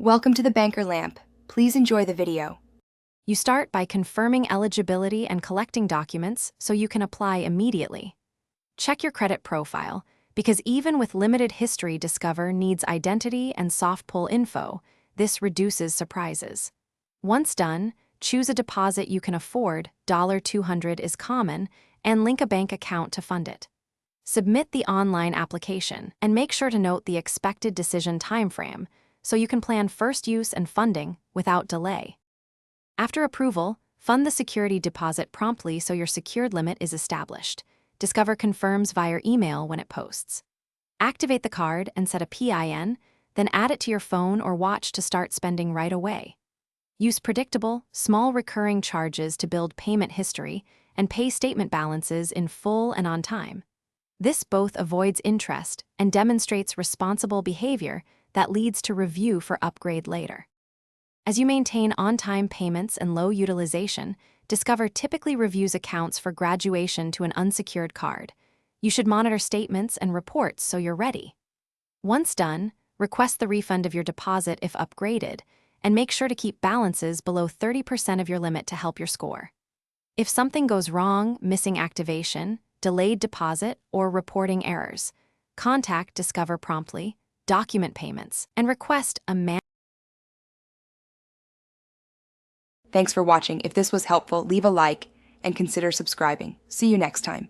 Welcome to the Banker Lamp. Please enjoy the video. You start by confirming eligibility and collecting documents so you can apply immediately. Check your credit profile, because even with limited history, Discover needs identity and soft pull info. This reduces surprises. Once done, choose a deposit you can afford, $200 is common, and link a bank account to fund it. Submit the online application, and make sure to note the expected decision timeframe so you can plan first use and funding without delay. After approval, fund the security deposit promptly so your secured limit is established. Discover confirms via email when it posts. Activate the card and set a PIN, then add it to your phone or watch to start spending right away. Use predictable, small recurring charges to build payment history and pay statement balances in full and on time. This both avoids interest and demonstrates responsible behavior that leads to review for upgrade later. As you maintain on-time payments and low utilization, Discover typically reviews accounts for graduation to an unsecured card. You should monitor statements and reports so you're ready. Once done, request the refund of your deposit if upgraded, and make sure to keep balances below 30% of your limit to help your score. If something goes wrong, missing activation, delayed deposit, or reporting errors, contact Discover promptly, document payments, and request a Thanks for watching. If this was helpful, leave a like and consider subscribing. See you next time.